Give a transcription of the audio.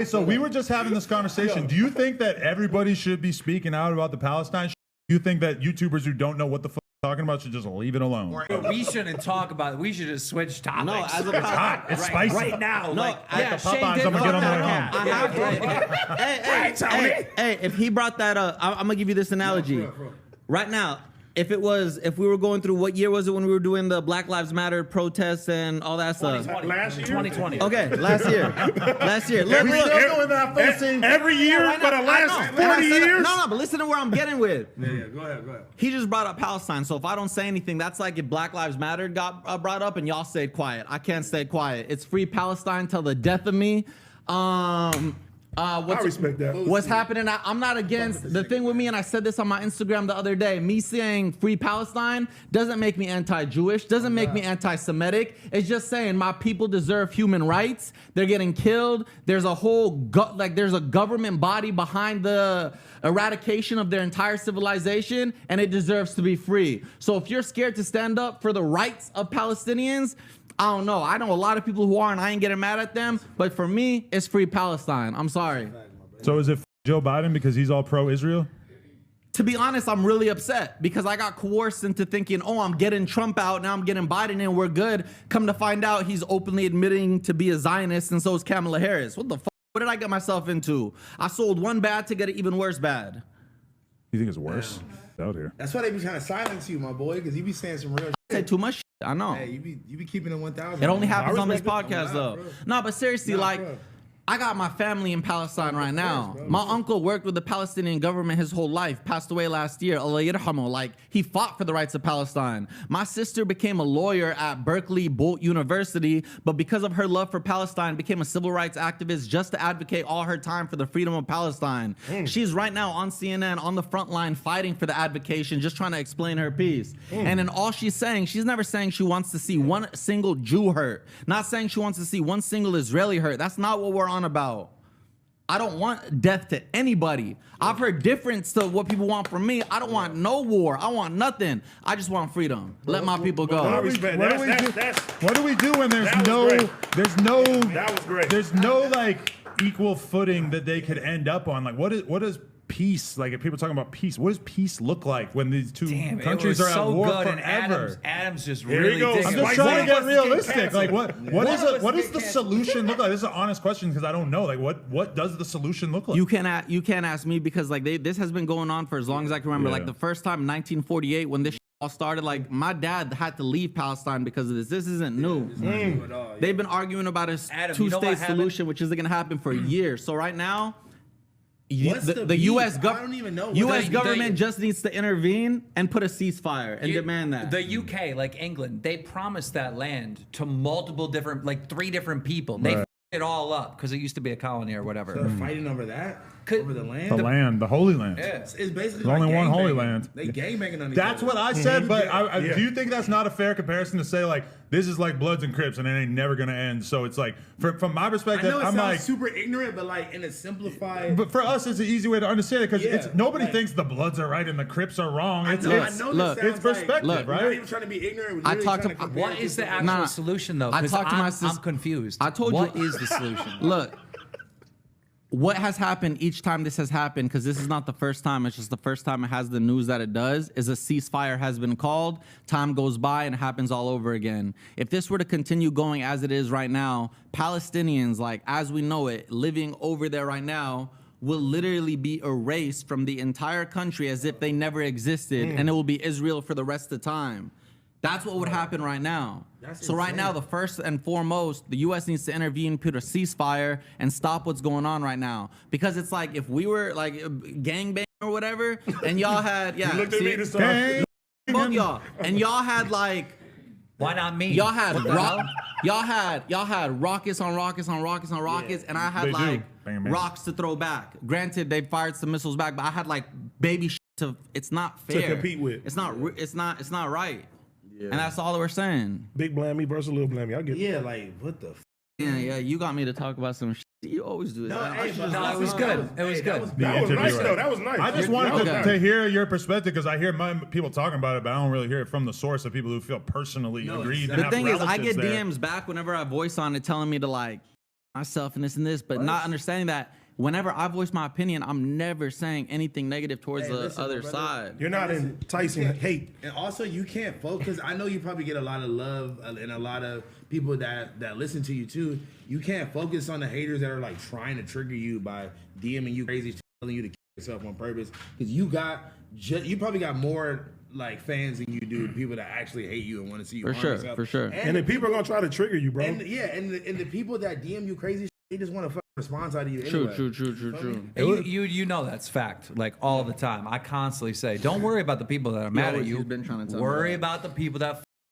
So we were just having this conversation. Do you think that everybody should be speaking out about the Palestine? Do you think that YouTubers who don't know what the fuck they're talking about should just leave it alone? We shouldn't talk about it. We should just switch topics. No, as a It's hot. It's spicy. Right now. No, yeah, the Popeyes, I'm gonna get on the way home. I have to. Hey, if he brought that up, I'm gonna give you this analogy. Right now, if we were going through, what year was it when we were doing the Black Lives Matter protests and all that stuff? Last year? 2020. Okay, last year. Look, Every year for the last 40 years? No, but listen to where I'm getting with. Yeah, go ahead. He just brought up Palestine, so if I don't say anything, that's like if Black Lives Matter got brought up and y'all stayed quiet. I can't stay quiet. It's free Palestine till the death of me. I respect that. What's happening? I'm not against the thing with me, and I said this on my Instagram the other day. Me saying free Palestine doesn't make me anti-Jewish, doesn't make me anti-Semitic. It's just saying my people deserve human rights. They're getting killed. There's a whole there's a government body behind the eradication of their entire civilization, and it deserves to be free. So if you're scared to stand up for the rights of Palestinians, I don't know. I know a lot of people who are, and I ain't getting mad at them. But for me, it's free Palestine. I'm sorry. So is it Joe Biden because he's all pro-Israel? To be honest, I'm really upset because I got coerced into thinking, oh, I'm getting Trump out, now I'm getting Biden in, we're good. Come to find out, he's openly admitting to be a Zionist, and so is Kamala Harris. What the fuck? What did I get myself into? I sold one bad to get an even worse bad. You think it's worse out here? That's why they be trying to silence you, my boy, because you be saying some real shit. I say too much shit. I know. Hey, you be keeping it 1,000. It only happens on this respect it. podcast, Nah, though. bro. No, but seriously, Bro. I got my family in Palestine right now. My uncle worked with the Palestinian government his whole life, passed away last year. Allah yirhamu. Like, he fought for the rights of Palestine. My sister became a lawyer at Berkeley Bolt University, but because of her love for Palestine, became a civil rights activist just to advocate all her time for the freedom of Palestine. She's right now on CNN on the front line fighting for the advocation, just trying to explain her piece. And in all she's saying, she's never saying she wants to see one single Jew hurt. Not saying she wants to see one single Israeli hurt. That's not what we're on about. I don't want death to anybody. I've heard difference to what people want from me. I don't want no war. I want nothing. I just want freedom. Let my people go. I respect What do we do when there's That was great. there's no like equal footing that they could end up on? Like what is peace? Like if people are talking about peace, what does peace look like when these two countries are at war forever? And Adam's just Here really he goes. digging. I'm just trying to get realistic. Like what is the get solution look like? This is an honest question because I don't know. Like what does the solution look like? You can't ask me because like this has been going on for as long as I can remember. Yeah. Like the first time in 1948 when this all started, like my dad had to leave Palestine because of this. This isn't new. They've been arguing about a Adam, you know what two-state happened? solution, which isn't gonna happen for years. So right now, What's the the beef? U.S. I don't even know. U.S. They- government just needs to intervene and put a ceasefire and demand that. The UK, like England, they promised that land to multiple different, like 3 different people. They f***ed it all up because it used to be a colony or whatever. They're fighting over that? Over the land? the land, the Holy Land. Yeah. It's basically There's only one Holy gangbanging. Land. They gangbanging on each That's other. what I said, but Yeah. do you think that's not a fair comparison to say like this is like Bloods and Crips and it ain't never gonna end? So it's like from my I perspective, know it I'm sounds like, super ignorant, but like in a simplified. but for us, it's an easy way to understand it because Yeah, nobody like- thinks the Bloods are right and the Crips are wrong. I It's know, it's, I know look, this sounds it's perspective, like, right? We're not even trying to be ignorant. We're I literally talked trying to- to compare What is the different- actual Nah, solution though? I 'Cause talked to my I'm sis- confused. I told you- What is the solution? Look, what has happened each time this has happened, because this is not the first time, it's just the first time it has the news that it does, is a ceasefire has been called, time goes by, and it happens all over again. If this were to continue going as it is right now, Palestinians, like as we know it, living over there right now, will literally be erased from the entire country as if they never existed, and it will be Israel for the rest of the time. That's what would happen right now. That's So right insane. now, the first and foremost, the U.S. needs to intervene, put a ceasefire, and stop what's going on right now. Because it's like if we were like gangbang or whatever, and y'all had You looked at me this time. Gang. both y'all, and y'all had like Why not me? y'all had What the hell? y'all had rockets on rockets on rockets on rockets, and I They had do. like Bang, bang. rocks to throw back. Granted, they fired some missiles back, but I had like baby shit to. It's not fair compete with. It's not right. And that's all we're saying. Big blammy versus little blammy. I get it. Yeah, like what the. Yeah, you got me to talk about some shit. You always do that. No, hey, but No, it was good. It was good. That was interview, nice right? though. That was nice. I just You're- wanted that was to nice. hear your perspective because I hear people talking about it, but I don't really hear it from the source of people who feel personally aggrieved. and The have thing is, I relatives get there. DMs back whenever I voice on it telling me to like myself and this, but not understanding that whenever I voice my opinion, I'm never saying anything negative towards the listen, other brother. side. You're not enticing hate. And also, you can't focus. I know you probably get a lot of love and a lot of people that listen to you too. You can't focus on the haters that are like trying to trigger you by DMing you crazy, telling you to kill yourself on purpose. Because you probably got more like fans than you do people that actually hate you and want to see you harm yourself. For sure. And then people are gonna try to trigger you, bro. And the people that DM you crazy, they just want to response out of you. True, Anyway. true. And you know that's fact, like all the time. I constantly say, don't worry about the people that are mad at always- you. you've been trying to tell me Worry that. about the people that